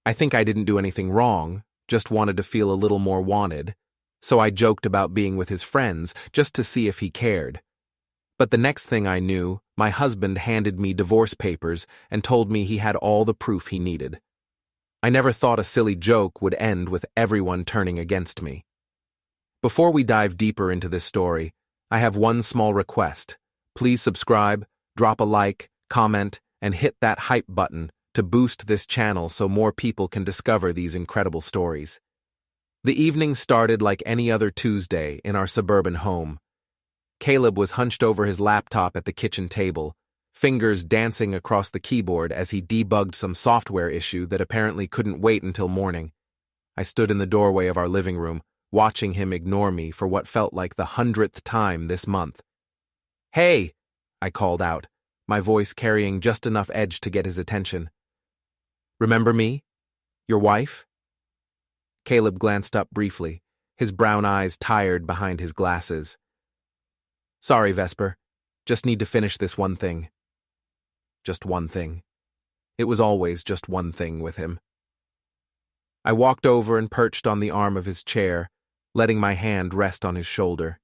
I think I didn't do anything wrong, just wanted to feel a little more wanted, so I joked about being with his friends just to see if he cared. But the next thing I knew, my husband handed me divorce papers and told me he had all the proof he needed. I never thought a silly joke would end with everyone turning against me. Before we dive deeper into this story, I have one small request. Please subscribe, drop a like, comment, and hit that hype button to boost this channel so more people can discover these incredible stories. The evening started like any other Tuesday in our suburban home. Caleb was hunched over his laptop at the kitchen table, fingers dancing across the keyboard as he debugged some software issue that apparently couldn't wait until morning. I stood in the doorway of our living room, watching him ignore me for what felt like the 100th time this month. "Hey!" I called out, my voice carrying just enough edge to get his attention. "Remember me? Your wife?" Caleb glanced up briefly, his brown eyes tired behind his glasses. "Sorry, Vesper. Just need to finish this one thing." Just one thing. It was always just one thing with him. I walked over and perched on the arm of his chair, letting my hand rest on his shoulder.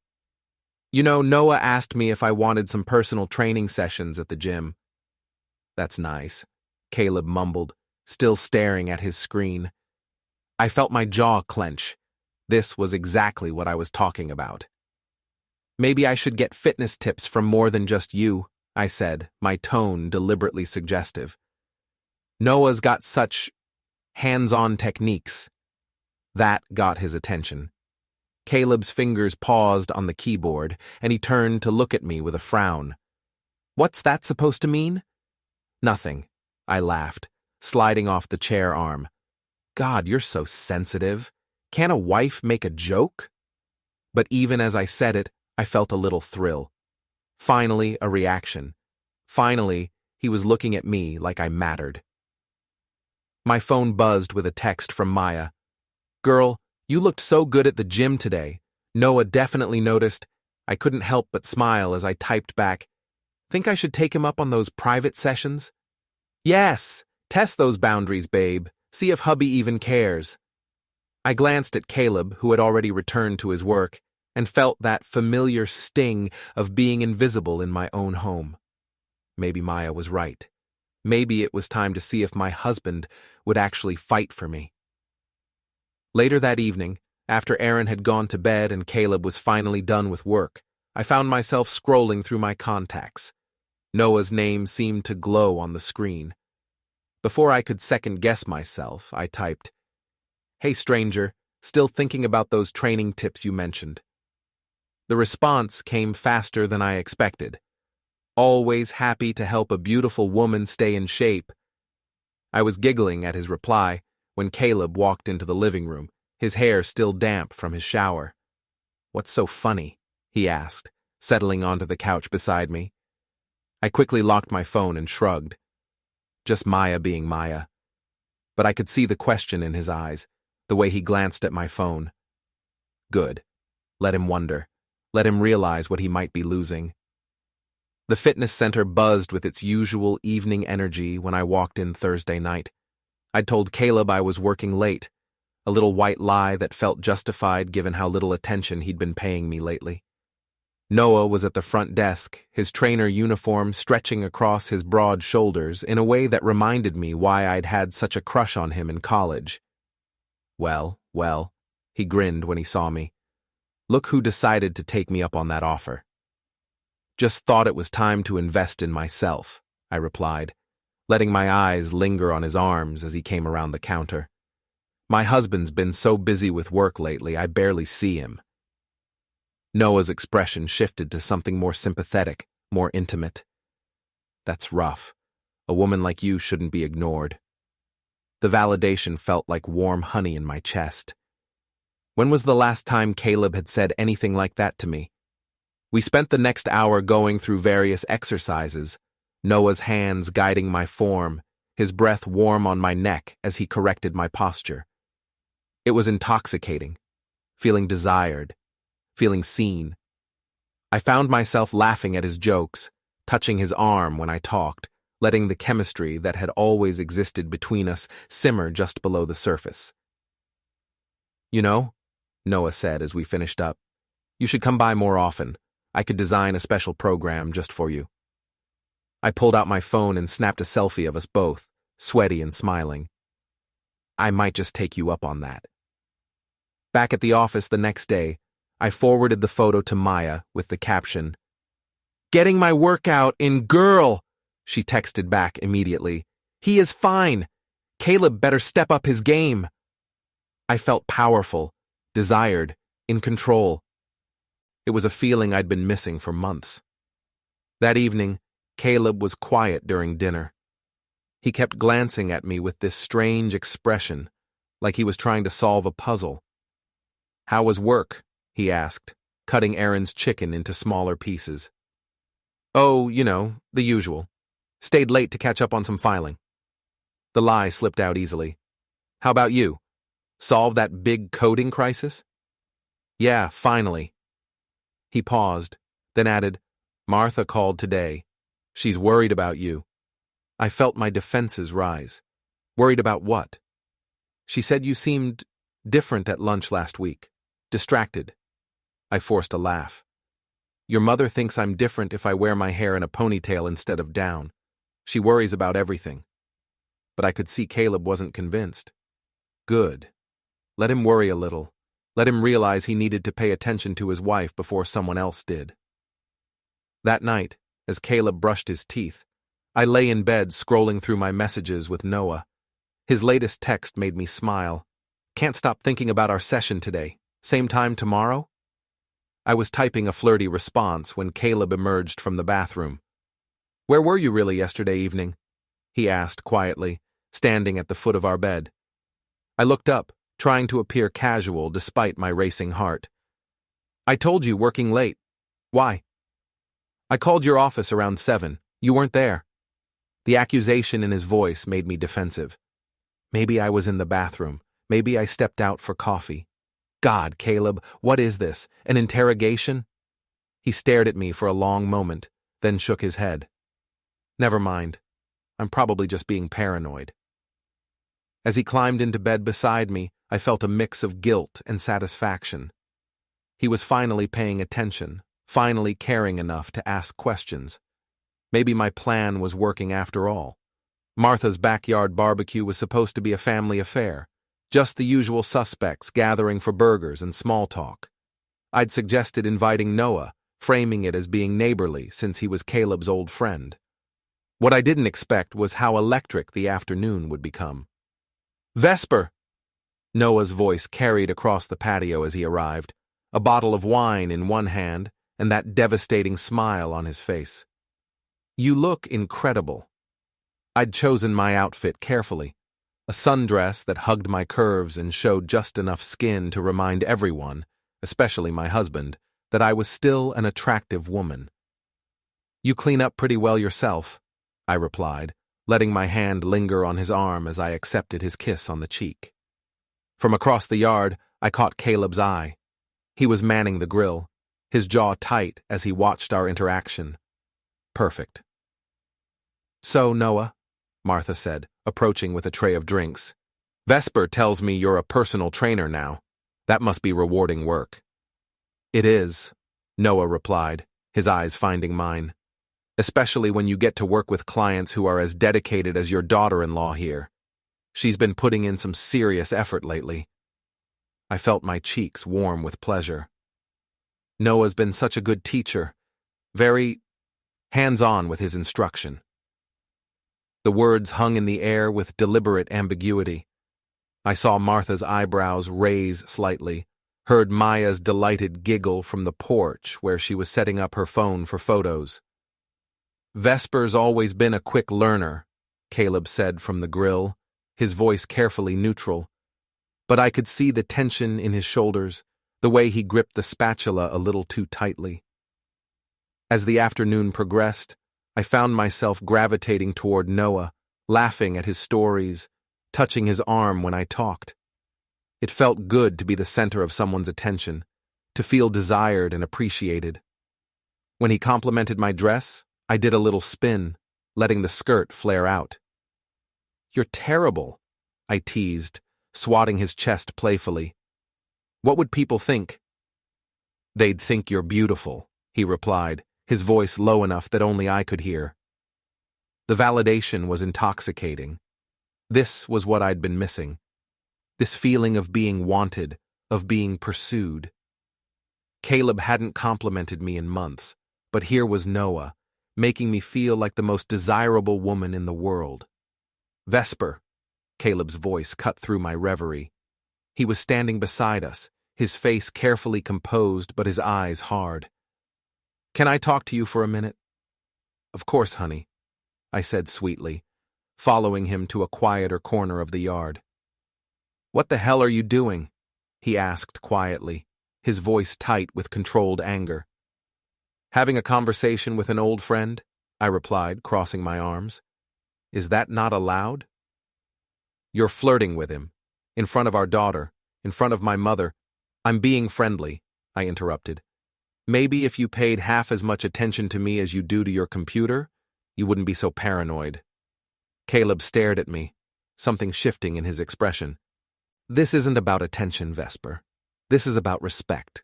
"You know, Noah asked me if I wanted some personal training sessions at the gym." "That's nice," Caleb mumbled, still staring at his screen. I felt my jaw clench. This was exactly what I was talking about. "Maybe I should get fitness tips from more than just you," I said, my tone deliberately suggestive. "Noah's got such hands-on techniques." That got his attention. Caleb's fingers paused on the keyboard, and he turned to look at me with a frown. "What's that supposed to mean?" "Nothing," I laughed, sliding off the chair arm. "God, you're so sensitive. Can't a wife make a joke?" But even as I said it, I felt a little thrill. Finally, a reaction. Finally, he was looking at me like I mattered. My phone buzzed with a text from Maya. "Girl, you looked so good at the gym today. Noah definitely noticed." I couldn't help but smile as I typed back, "Think I should take him up on those private sessions?" "Yes! Test those boundaries, babe. See if hubby even cares." I glanced at Caleb, who had already returned to his work, and felt that familiar sting of being invisible in my own home. Maybe Maya was right. Maybe it was time to see if my husband would actually fight for me. Later that evening, after Aaron had gone to bed and Caleb was finally done with work, I found myself scrolling through my contacts. Noah's name seemed to glow on the screen. Before I could second-guess myself, I typed, "Hey stranger, still thinking about those training tips you mentioned." The response came faster than I expected. "Always happy to help a beautiful woman stay in shape." I was giggling at his reply when Caleb walked into the living room, his hair still damp from his shower. "What's so funny?" he asked, settling onto the couch beside me. I quickly locked my phone and shrugged. Just Maya being Maya. But I could see the question in his eyes, the way he glanced at my phone. Good. Let him wonder. Let him realize what he might be losing. The fitness center buzzed with its usual evening energy when I walked in Thursday night. I'd told Caleb I was working late, a little white lie that felt justified given how little attention he'd been paying me lately. Noah was at the front desk, his trainer uniform stretching across his broad shoulders in a way that reminded me why I'd had such a crush on him in college. Well, he grinned when he saw me. Look who decided to take me up on that offer. Just thought it was time to invest in myself, I replied, letting my eyes linger on his arms as he came around the counter. My husband's been so busy with work lately, I barely see him. Noah's expression shifted to something more sympathetic, more intimate. That's rough. A woman like you shouldn't be ignored. The validation felt like warm honey in my chest. When was the last time Caleb had said anything like that to me? We spent the next hour going through various exercises, Noah's hands guiding my form, his breath warm on my neck as he corrected my posture. It was intoxicating, feeling desired, feeling seen. I found myself laughing at his jokes, touching his arm when I talked, letting the chemistry that had always existed between us simmer just below the surface. "You know," Noah said as we finished up, "you should come by more often. I could design a special program just for you." I pulled out my phone and snapped a selfie of us both, sweaty and smiling. "I might just take you up on that." Back at the office the next day, I forwarded the photo to Maya with the caption, "Getting my workout in, girl," she texted back immediately. "He is fine. Caleb better step up his game." I felt powerful, desired, in control. It was a feeling I'd been missing for months. That evening, Caleb was quiet during dinner. He kept glancing at me with this strange expression, like he was trying to solve a puzzle. "How was work?" he asked, cutting Aaron's chicken into smaller pieces. "Oh, you know, the usual. Stayed late to catch up on some filing." The lie slipped out easily. "How about you? Solve that big coding crisis?" "Yeah, finally." He paused, then added, "Martha called today. She's worried about you." I felt my defenses rise. Worried about what? "She said you seemed different at lunch last week. Distracted." I forced a laugh. "Your mother thinks I'm different if I wear my hair in a ponytail instead of down. She worries about everything." But I could see Caleb wasn't convinced. Good. Let him worry a little. Let him realize he needed to pay attention to his wife before someone else did. That night, as Caleb brushed his teeth, I lay in bed scrolling through my messages with Noah. His latest text made me smile. "Can't stop thinking about our session today. Same time tomorrow?" I was typing a flirty response when Caleb emerged from the bathroom. "Where were you really yesterday evening?" he asked quietly, standing at the foot of our bed. I looked up, trying to appear casual despite my racing heart. "I told you, working late. Why?" "I called your office around 7. You weren't there." The accusation in his voice made me defensive. Maybe I was in the bathroom. Maybe I stepped out for coffee. God, Caleb, what is this? An interrogation? He stared at me for a long moment, then shook his head. "Never mind. I'm probably just being paranoid." As he climbed into bed beside me, I felt a mix of guilt and satisfaction. He was finally paying attention, finally caring enough to ask questions. Maybe my plan was working after all. Martha's backyard barbecue was supposed to be a family affair, just the usual suspects gathering for burgers and small talk. I'd suggested inviting Noah, framing it as being neighborly since he was Caleb's old friend. What I didn't expect was how electric the afternoon would become. "Vesper!" Noah's voice carried across the patio as he arrived, a bottle of wine in one hand and that devastating smile on his face. "You look incredible." I'd chosen my outfit carefully, a sundress that hugged my curves and showed just enough skin to remind everyone, especially my husband, that I was still an attractive woman. "You clean up pretty well yourself," I replied, letting my hand linger on his arm as I accepted his kiss on the cheek. From across the yard, I caught Caleb's eye. He was manning the grill, his jaw tight as he watched our interaction. Perfect. "So, Noah," Martha said, approaching with a tray of drinks, "Vesper tells me you're a personal trainer now. That must be rewarding work." "It is," Noah replied, his eyes finding mine. "Especially when you get to work with clients who are as dedicated as your daughter-in-law here. She's been putting in some serious effort lately." I felt my cheeks warm with pleasure. Noah's been such a good teacher, very hands-on with his instruction. The words hung in the air with deliberate ambiguity. I saw Martha's eyebrows raise slightly, heard Maya's delighted giggle from the porch where she was setting up her phone for photos. "Vesper's always been a quick learner," Caleb said from the grill, his voice carefully neutral. But I could see the tension in his shoulders, the way he gripped the spatula a little too tightly. As the afternoon progressed, I found myself gravitating toward Noah, laughing at his stories, touching his arm when I talked. It felt good to be the center of someone's attention, to feel desired and appreciated. When he complimented my dress, I did a little spin, letting the skirt flare out. "You're terrible," I teased, swatting his chest playfully. "What would people think?" "They'd think you're beautiful," he replied, his voice low enough that only I could hear. The validation was intoxicating. This was what I'd been missing. This feeling of being wanted, of being pursued. Caleb hadn't complimented me in months, but here was Noah, making me feel like the most desirable woman in the world. "Vesper," Caleb's voice cut through my reverie. He was standing beside us, his face carefully composed but his eyes hard. "Can I talk to you for a minute?" "Of course, honey," I said sweetly, following him to a quieter corner of the yard. "What the hell are you doing?" he asked quietly, his voice tight with controlled anger. "Having a conversation with an old friend," I replied, crossing my arms. "Is that not allowed?" "You're flirting with him, in front of our daughter, in front of my mother." "I'm being friendly," I interrupted. "Maybe if you paid half as much attention to me as you do to your computer, you wouldn't be so paranoid." Caleb stared at me, something shifting in his expression. "This isn't about attention, Vesper. This is about respect."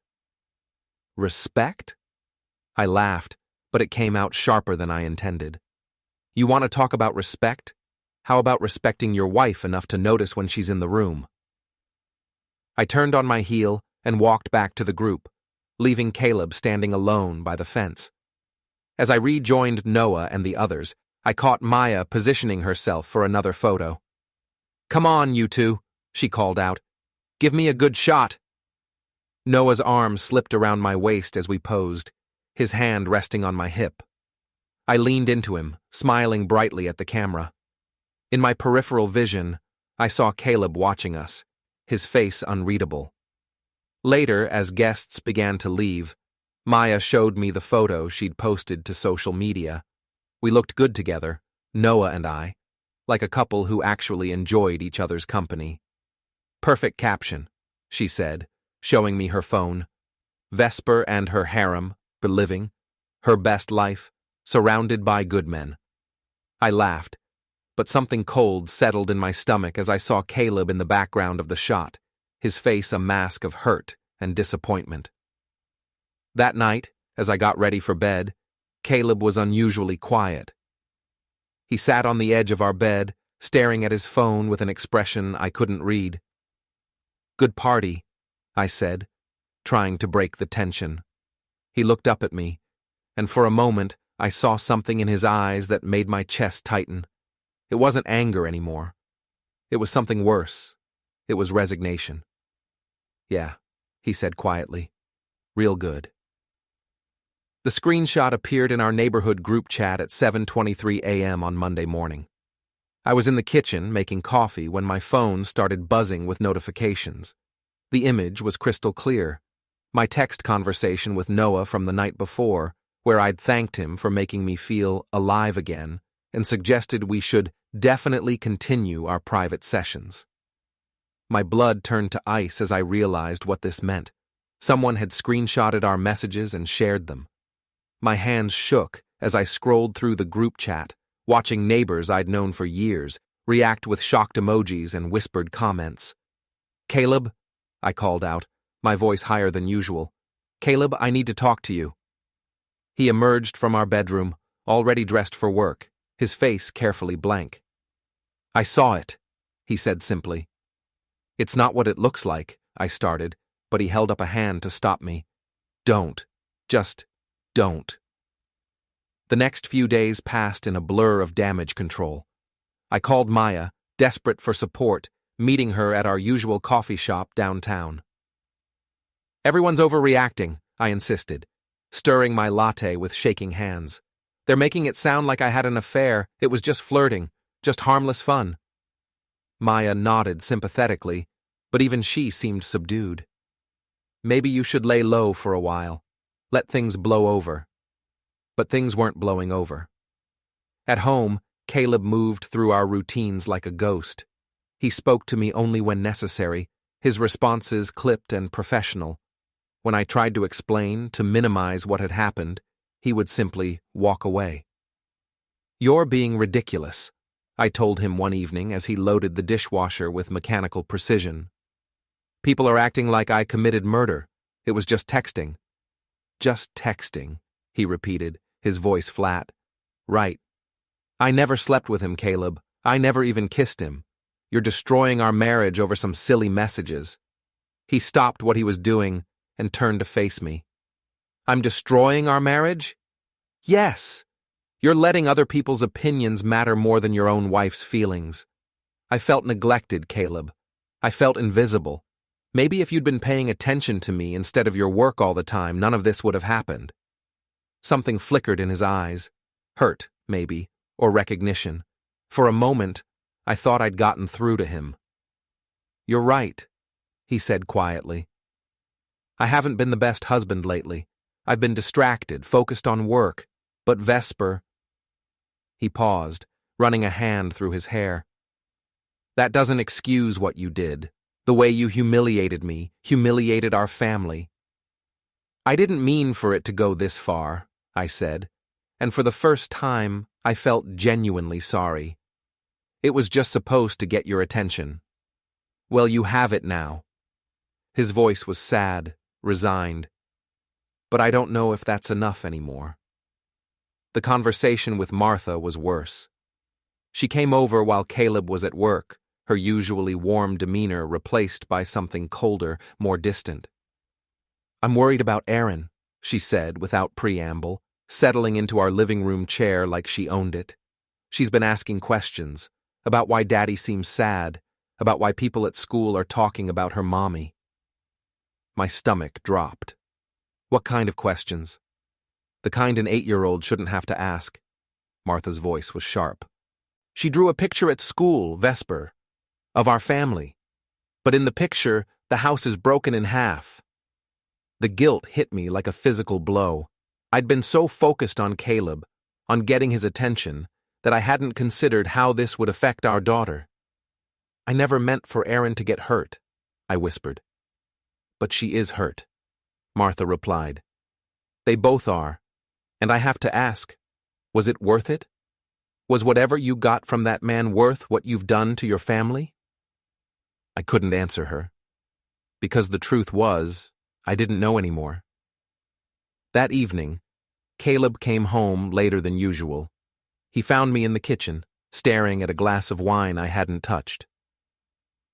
"Respect?" I laughed, but it came out sharper than I intended. "You want to talk about respect? How about respecting your wife enough to notice when she's in the room?" I turned on my heel and walked back to the group, leaving Caleb standing alone by the fence. As I rejoined Noah and the others, I caught Maya positioning herself for another photo. "Come on, you two," she called out. "Give me a good shot." Noah's arm slipped around my waist as we posed, his hand resting on my hip. I leaned into him, smiling brightly at the camera. In my peripheral vision, I saw Caleb watching us, his face unreadable. Later, as guests began to leave, Maya showed me the photo she'd posted to social media. We looked good together, Noah and I, like a couple who actually enjoyed each other's company. "Perfect caption," she said, showing me her phone. "Vesper and her harem, living, her best life, surrounded by good men." I laughed, but something cold settled in my stomach as I saw Caleb in the background of the shot, his face a mask of hurt and disappointment. That night, as I got ready for bed, Caleb was unusually quiet. He sat on the edge of our bed, staring at his phone with an expression I couldn't read. "Good party," I said, trying to break the tension. He looked up at me, and for a moment I saw something in his eyes that made my chest tighten. It wasn't anger anymore. It was something worse. It was resignation. "Yeah," he said quietly. "Real good." The screenshot appeared in our neighborhood group chat at 7:23 a.m. on Monday morning. I was in the kitchen making coffee when my phone started buzzing with notifications. The image was crystal clear. My text conversation with Noah from the night before, where I'd thanked him for making me feel alive again and suggested we should definitely continue our private sessions. My blood turned to ice as I realized what this meant. Someone had screenshotted our messages and shared them. My hands shook as I scrolled through the group chat, watching neighbors I'd known for years react with shocked emojis and whispered comments. "Caleb," I called out, my voice higher than usual. "Caleb, I need to talk to you." He emerged from our bedroom, already dressed for work, his face carefully blank. "I saw it," he said simply. "It's not what it looks like," I started, but he held up a hand to stop me. "Don't. Just don't." The next few days passed in a blur of damage control. I called Maya, desperate for support, meeting her at our usual coffee shop downtown. "Everyone's overreacting," I insisted, stirring my latte with shaking hands. "They're making it sound like I had an affair. It was just flirting, just harmless fun." Maya nodded sympathetically, but even she seemed subdued. "Maybe you should lay low for a while. Let things blow over." But things weren't blowing over. At home, Caleb moved through our routines like a ghost. He spoke to me only when necessary, his responses clipped and professional. When I tried to explain, to minimize what had happened, he would simply walk away. "You're being ridiculous," I told him one evening as he loaded the dishwasher with mechanical precision. "People are acting like I committed murder. It was just texting." "Just texting," he repeated, his voice flat. "Right. I never slept with him, Caleb. I never even kissed him. You're destroying our marriage over some silly messages." He stopped what he was doing and turned to face me. "I'm destroying our marriage?" "Yes. You're letting other people's opinions matter more than your own wife's feelings." I felt neglected, Caleb. I felt invisible. Maybe if you'd been paying attention to me instead of your work all the time, none of this would have happened. Something flickered in his eyes. Hurt, maybe, or recognition. For a moment, I thought I'd gotten through to him. "You're right," he said quietly. "I haven't been the best husband lately. I've been distracted, focused on work. But Vesper—" He paused, running a hand through his hair. "That doesn't excuse what you did. The way you humiliated me, humiliated our family." "I didn't mean for it to go this far," I said, and for the first time, I felt genuinely sorry. "It was just supposed to get your attention." "Well, you have it now." His voice was sad, resigned. "But I don't know if that's enough anymore." The conversation with Martha was worse. She came over while Caleb was at work, her usually warm demeanor replaced by something colder, more distant. "I'm worried about Erin," she said without preamble, settling into our living room chair like she owned it. "She's been asking questions about why Daddy seems sad, about why people at school are talking about her mommy." My stomach dropped. "What kind of questions?" "The kind an 8-year-old shouldn't have to ask." Martha's voice was sharp. "She drew a picture at school, Vesper, of our family. But in the picture, the house is broken in half." The guilt hit me like a physical blow. I'd been so focused on Caleb, on getting his attention, that I hadn't considered how this would affect our daughter. "I never meant for Erin to get hurt," I whispered. "But she is hurt," Martha replied. "They both are. And I have to ask, was it worth it? Was whatever you got from that man worth what you've done to your family?" I couldn't answer her. Because the truth was, I didn't know anymore. That evening, Caleb came home later than usual. He found me in the kitchen, staring at a glass of wine I hadn't touched.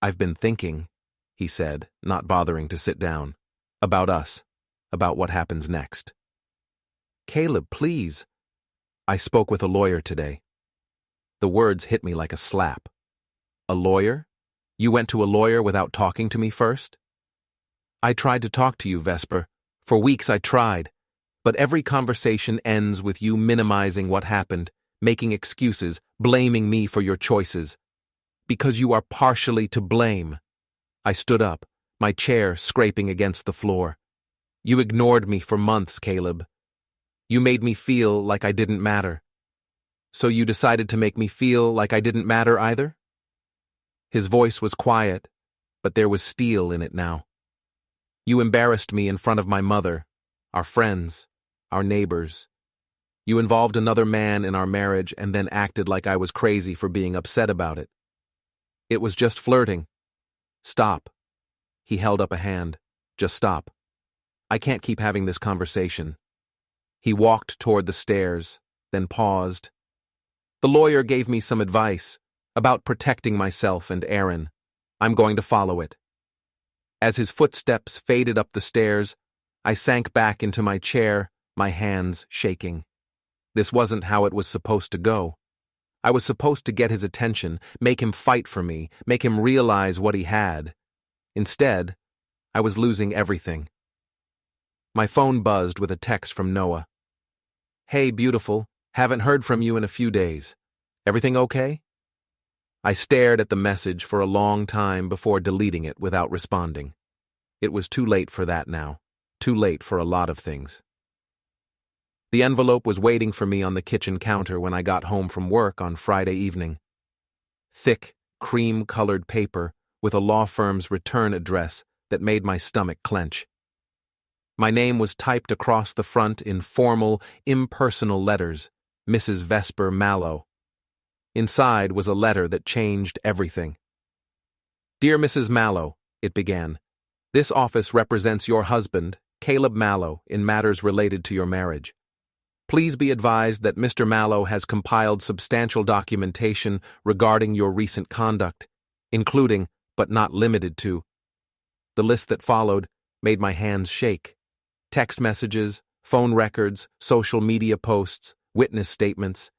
"I've been thinking," he said, not bothering to sit down, "about us, about what happens next." "Caleb, please." "I spoke with a lawyer today." The words hit me like a slap. "A lawyer? You went to a lawyer without talking to me first?" "I tried to talk to you, Vesper. For weeks I tried. But every conversation ends with you minimizing what happened, making excuses, blaming me for your choices. Because you are partially to blame." I stood up, my chair scraping against the floor. "You ignored me for months, Caleb. You made me feel like I didn't matter. So you decided to make me feel like I didn't matter either?" His voice was quiet, but there was steel in it now. "You embarrassed me in front of my mother, our friends, our neighbors. You involved another man in our marriage and then acted like I was crazy for being upset about it. It was just flirting. Stop." He held up a hand. "Just stop. I can't keep having this conversation." He walked toward the stairs, then paused. "The lawyer gave me some advice about protecting myself and Erin. I'm going to follow it." As his footsteps faded up the stairs, I sank back into my chair, my hands shaking. This wasn't how it was supposed to go. I was supposed to get his attention, make him fight for me, make him realize what he had. Instead, I was losing everything. My phone buzzed with a text from Noah. "Hey, beautiful, haven't heard from you in a few days. Everything okay?" I stared at the message for a long time before deleting it without responding. It was too late for that now. Too late for a lot of things. The envelope was waiting for me on the kitchen counter when I got home from work on Friday evening. Thick, cream-colored paper with a law firm's return address that made my stomach clench. My name was typed across the front in formal, impersonal letters, Mrs. Vesper Mallow. Inside was a letter that changed everything. "Dear Mrs. Mallow," it began, "this office represents your husband, Caleb Mallow, in matters related to your marriage. Please be advised that Mr. Mallow has compiled substantial documentation regarding your recent conduct, including, but not limited to." The list that followed made my hands shake. Text messages, phone records, social media posts, witness statements.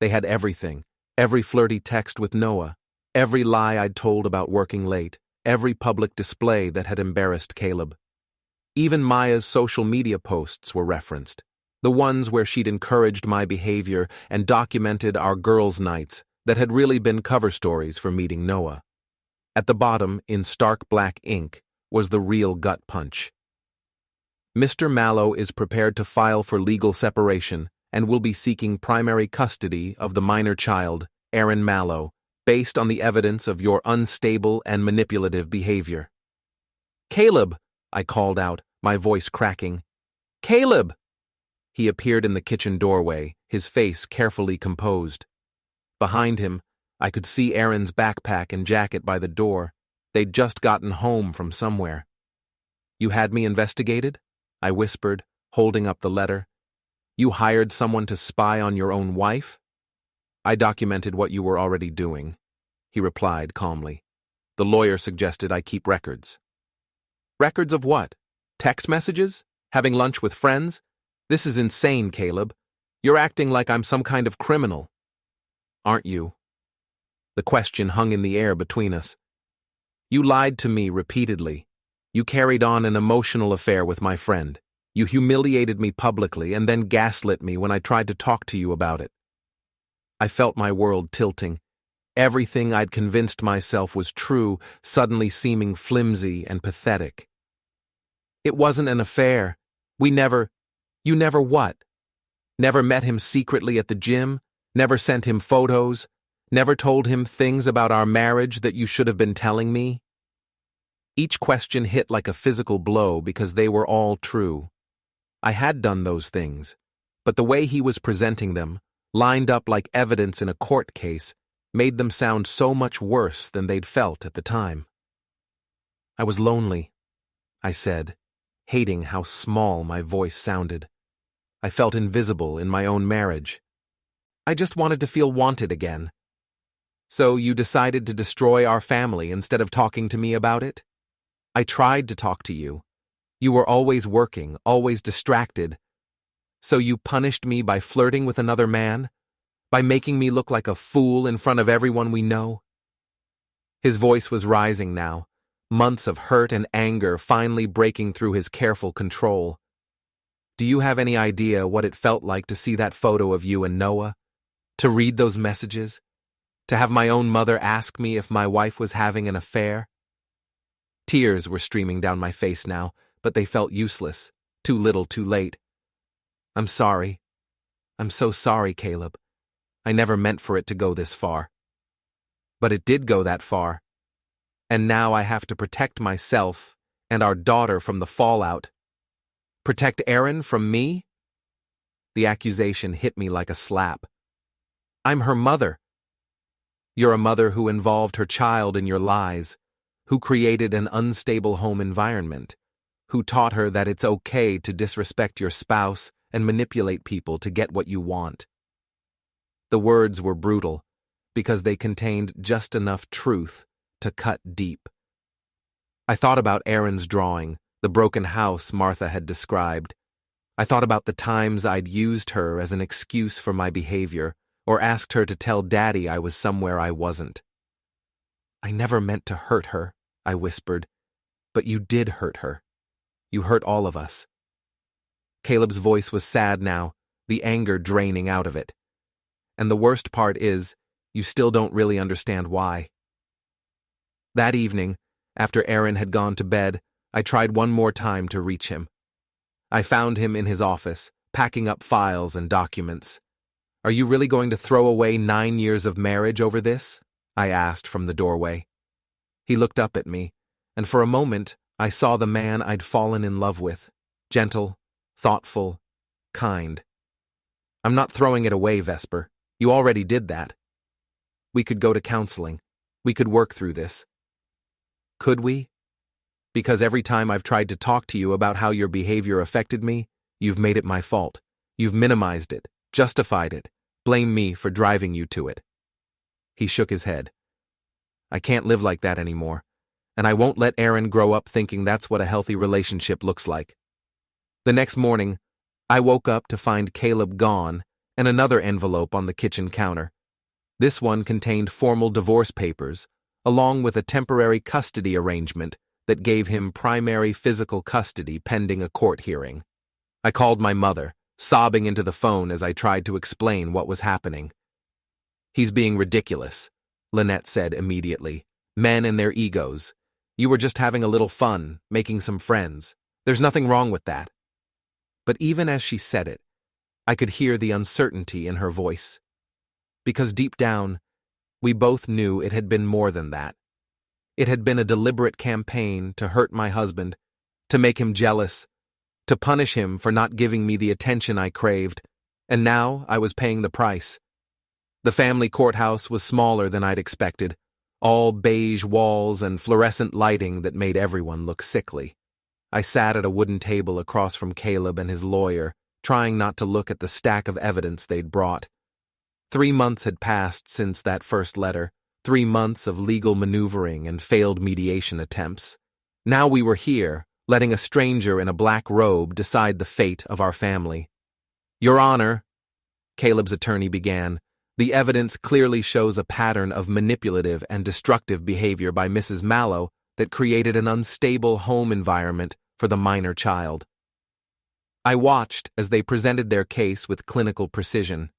They had everything. Every flirty text with Noah, every lie I'd told about working late, every public display that had embarrassed Caleb. Even Maya's social media posts were referenced, the ones where she'd encouraged my behavior and documented our girls' nights that had really been cover stories for meeting Noah. At the bottom, in stark black ink, was the real gut punch. "Mr. Mallow is prepared to file for legal separation and will be seeking primary custody of the minor child, Aaron Mallow, based on the evidence of your unstable and manipulative behavior." "Caleb!" I called out, my voice cracking. "Caleb!" He appeared in the kitchen doorway, his face carefully composed. Behind him, I could see Aaron's backpack and jacket by the door. They'd just gotten home from somewhere. "You had me investigated?" I whispered, holding up the letter. "You hired someone to spy on your own wife?" "I documented what you were already doing," he replied calmly. "The lawyer suggested I keep records." "Records of what? Text messages? Having lunch with friends? This is insane, Caleb. You're acting like I'm some kind of criminal." "Aren't you?" The question hung in the air between us. "You lied to me repeatedly. You carried on an emotional affair with my friend. You humiliated me publicly and then gaslit me when I tried to talk to you about it." I felt my world tilting. Everything I'd convinced myself was true, suddenly seeming flimsy and pathetic. "It wasn't an affair. You never what? Never met him secretly at the gym? Never sent him photos? Never told him things about our marriage that you should have been telling me?" Each question hit like a physical blow because they were all true. I had done those things, but the way he was presenting them, lined up like evidence in a court case, made them sound so much worse than they'd felt at the time. "I was lonely," I said, hating how small my voice sounded. I felt invisible in my own marriage. I just wanted to feel wanted again. "So you decided to destroy our family instead of talking to me about it?" "I tried to talk to you. You were always working, always distracted. So you punished me by flirting with another man? By making me look like a fool in front of everyone we know?" His voice was rising now, months of hurt and anger finally breaking through his careful control. "Do you have any idea what it felt like to see that photo of you and Noah? To read those messages? To have my own mother ask me if my wife was having an affair?" Tears were streaming down my face now, but they felt useless, too little too late. "I'm sorry. I'm so sorry, Caleb. I never meant for it to go this far." But it did go that far. And now I have to protect myself and our daughter from the fallout. Protect Aaron from me? The accusation hit me like a slap. "I'm her mother." "You're a mother who involved her child in your lies, who created an unstable home environment, who taught her that it's okay to disrespect your spouse and manipulate people to get what you want." The words were brutal, because they contained just enough truth to cut deep. I thought about Aaron's drawing, the broken house Martha had described. I thought about the times I'd used her as an excuse for my behavior, or asked her to tell Daddy I was somewhere I wasn't. "I never meant to hurt her," I whispered, "but you did hurt her. You hurt all of us." Caleb's voice was sad now, the anger draining out of it. "And the worst part is, you still don't really understand why." That evening, after Aaron had gone to bed, I tried one more time to reach him. I found him in his office, packing up files and documents. "Are you really going to throw away 9 years of marriage over this?" I asked from the doorway. He looked up at me, and for a moment I saw the man I'd fallen in love with, gentle, thoughtful, kind. I'm not throwing it away, Vesper. You already did that. We could go to counseling. We could work through this. Could we? Because every time I've tried to talk to you about how your behavior affected me, you've made it my fault. You've minimized it, justified it, blamed me for driving you to it. He shook his head. I can't live like that anymore, and I won't let Aaron grow up thinking that's what a healthy relationship looks like. The next morning, I woke up to find Caleb gone and another envelope on the kitchen counter. This one contained formal divorce papers, along with a temporary custody arrangement that gave him primary physical custody pending a court hearing. I called my mother, sobbing into the phone as I tried to explain what was happening. He's being ridiculous, Lynette said immediately. Men and their egos. You were just having a little fun, making some friends. There's nothing wrong with that. But even as she said it, I could hear the uncertainty in her voice. Because deep down, we both knew it had been more than that. It had been a deliberate campaign to hurt my husband, to make him jealous, to punish him for not giving me the attention I craved, and now I was paying the price. The family courthouse was smaller than I'd expected, all beige walls and fluorescent lighting that made everyone look sickly. I sat at a wooden table across from Caleb and his lawyer, trying not to look at the stack of evidence they'd brought. 3 months had passed since that first letter, 3 months of legal maneuvering and failed mediation attempts. Now we were here, letting a stranger in a black robe decide the fate of our family. Your Honor, Caleb's attorney began, the evidence clearly shows a pattern of manipulative and destructive behavior by Mrs. Mallow that created an unstable home environment for the minor child. I watched as they presented their case with clinical precision.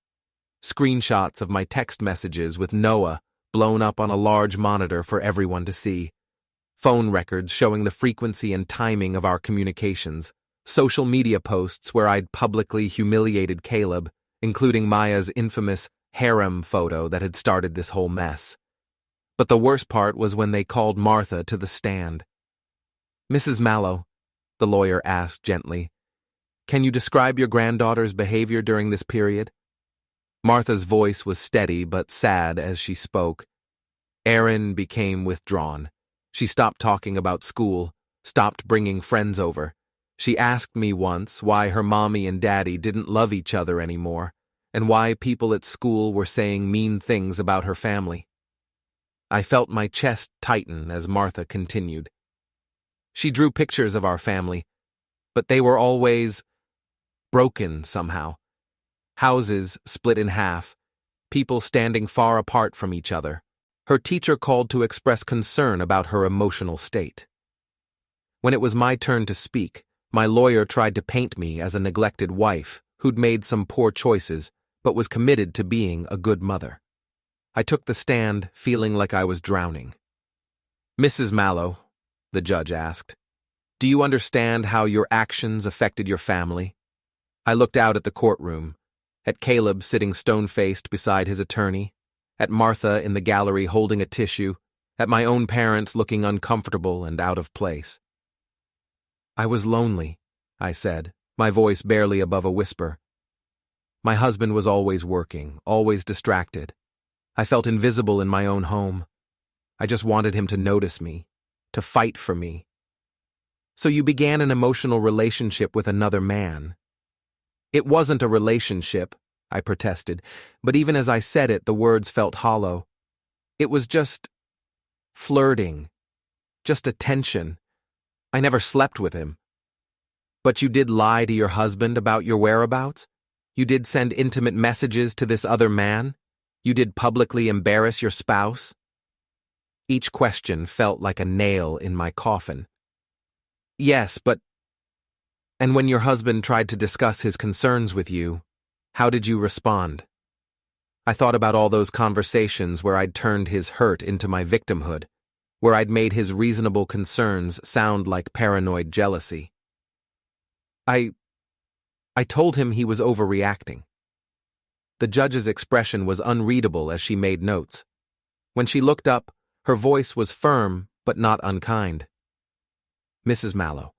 Screenshots of my text messages with Noah blown up on a large monitor for everyone to see. Phone records showing the frequency and timing of our communications. Social media posts where I'd publicly humiliated Caleb, including Maya's infamous harem photo that had started this whole mess. But the worst part was when they called Martha to the stand. Mrs. Mallow, the lawyer asked gently, can you describe your granddaughter's behavior during this period? Martha's voice was steady but sad as she spoke. Erin became withdrawn. She stopped talking about school, stopped bringing friends over. She asked me once why her mommy and daddy didn't love each other anymore, and why people at school were saying mean things about her family. I felt my chest tighten as Martha continued. She drew pictures of our family, but they were always broken somehow. Houses split in half, people standing far apart from each other. Her teacher called to express concern about her emotional state. When it was my turn to speak, my lawyer tried to paint me as a neglected wife who'd made some poor choices but was committed to being a good mother. I took the stand feeling like I was drowning. Mrs. Mallow, the judge asked, do you understand how your actions affected your family? I looked out at the courtroom, at Caleb sitting stone-faced beside his attorney, at Martha in the gallery holding a tissue, at my own parents looking uncomfortable and out of place. I was lonely, I said, my voice barely above a whisper. My husband was always working, always distracted. I felt invisible in my own home. I just wanted him to notice me, to fight for me. So you began an emotional relationship with another man. It wasn't a relationship, I protested, but even as I said it, the words felt hollow. It was just flirting, just attention. I never slept with him. But you did lie to your husband about your whereabouts? You did send intimate messages to this other man? You did publicly embarrass your spouse? Each question felt like a nail in my coffin. Yes, but... And when your husband tried to discuss his concerns with you, how did you respond? I thought about all those conversations where I'd turned his hurt into my victimhood, where I'd made his reasonable concerns sound like paranoid jealousy. I told him he was overreacting. The judge's expression was unreadable as she made notes. When she looked up, her voice was firm but not unkind. Mrs. Mallow,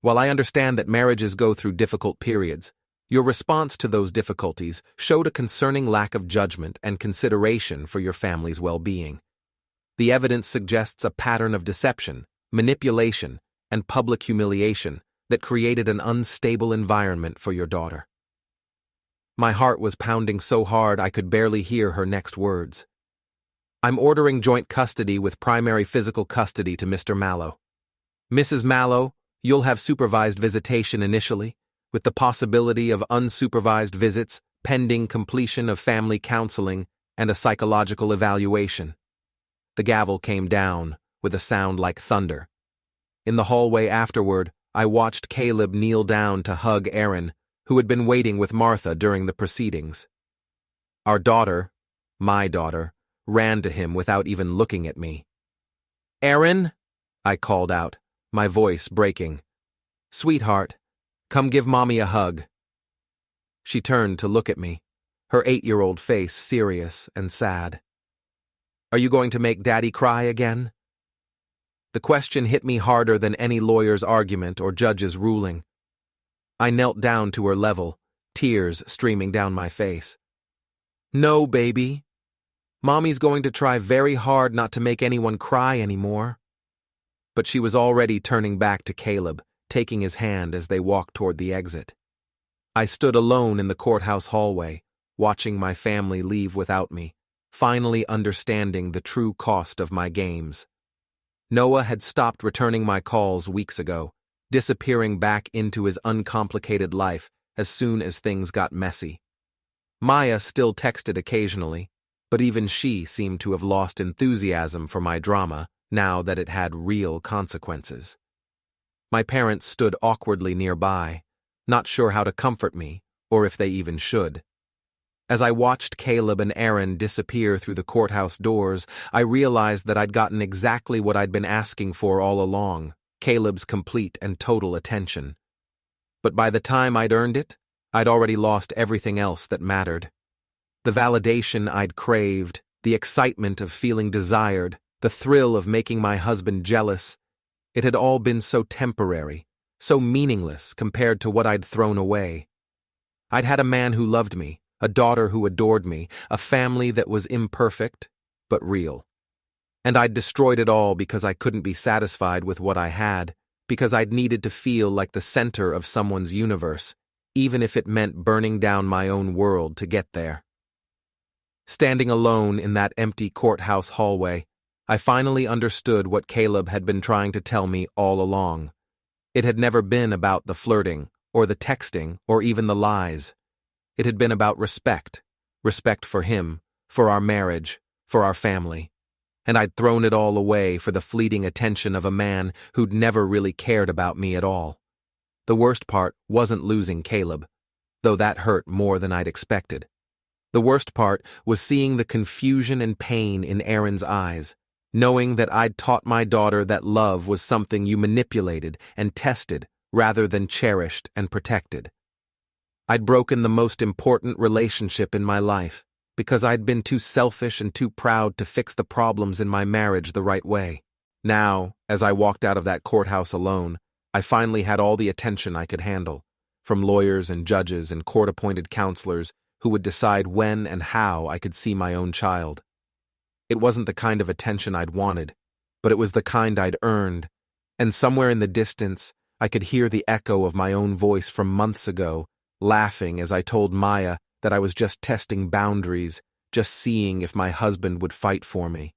while I understand that marriages go through difficult periods, Your response to those difficulties showed a concerning lack of judgment and consideration for your family's well-being. The evidence suggests a pattern of deception, manipulation, and public humiliation that created an unstable environment for your daughter. My heart was pounding so hard I could barely hear her next words. I'm ordering joint custody with primary physical custody to Mr. Mallow. Mrs. Mallow, you'll have supervised visitation initially, with the possibility of unsupervised visits pending completion of family counseling and a psychological evaluation. The gavel came down with a sound like thunder. In the hallway afterward, I watched Caleb kneel down to hug Aaron, who had been waiting with Martha during the proceedings. Our daughter, my daughter, ran to him without even looking at me. Aaron, I called out, my voice breaking. Sweetheart, come give Mommy a hug. She turned to look at me, her 8-year-old face serious and sad. Are you going to make Daddy cry again? The question hit me harder than any lawyer's argument or judge's ruling. I knelt down to her level, tears streaming down my face. No, baby. Mommy's going to try very hard not to make anyone cry anymore. But she was already turning back to Caleb, taking his hand as they walked toward the exit. I stood alone in the courthouse hallway, watching my family leave without me, finally understanding the true cost of my games. Noah had stopped returning my calls weeks ago, disappearing back into his uncomplicated life as soon as things got messy. Maya still texted occasionally, but even she seemed to have lost enthusiasm for my drama now that it had real consequences. My parents stood awkwardly nearby, not sure how to comfort me, or if they even should. As I watched Caleb and Aaron disappear through the courthouse doors, I realized that I'd gotten exactly what I'd been asking for all along, Caleb's complete and total attention. But by the time I'd earned it, I'd already lost everything else that mattered. The validation I'd craved, the excitement of feeling desired, the thrill of making my husband jealous, it had all been so temporary, so meaningless compared to what I'd thrown away. I'd had a man who loved me, a daughter who adored me, a family that was imperfect, but real. And I'd destroyed it all because I couldn't be satisfied with what I had, because I'd needed to feel like the center of someone's universe, even if it meant burning down my own world to get there. Standing alone in that empty courthouse hallway, I finally understood what Caleb had been trying to tell me all along. It had never been about the flirting, or the texting, or even the lies. It had been about respect for him, for our marriage, for our family. And I'd thrown it all away for the fleeting attention of a man who'd never really cared about me at all. The worst part wasn't losing Caleb, though that hurt more than I'd expected. The worst part was seeing the confusion and pain in Aaron's eyes, knowing that I'd taught my daughter that love was something you manipulated and tested rather than cherished and protected. I'd broken the most important relationship in my life because I'd been too selfish and too proud to fix the problems in my marriage the right way. Now, as I walked out of that courthouse alone, I finally had all the attention I could handle, from lawyers and judges and court-appointed counselors who would decide when and how I could see my own child. It wasn't the kind of attention I'd wanted, but it was the kind I'd earned, and somewhere in the distance, I could hear the echo of my own voice from months ago, laughing as I told Maya that I was just testing boundaries, just seeing if my husband would fight for me.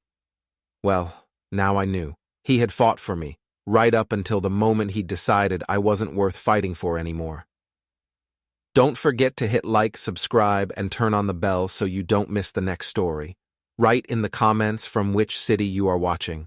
Well, now I knew. He had fought for me, right up until the moment he decided I wasn't worth fighting for anymore. Don't forget to hit like, subscribe, and turn on the bell so you don't miss the next story. Write in the comments from which city you are watching.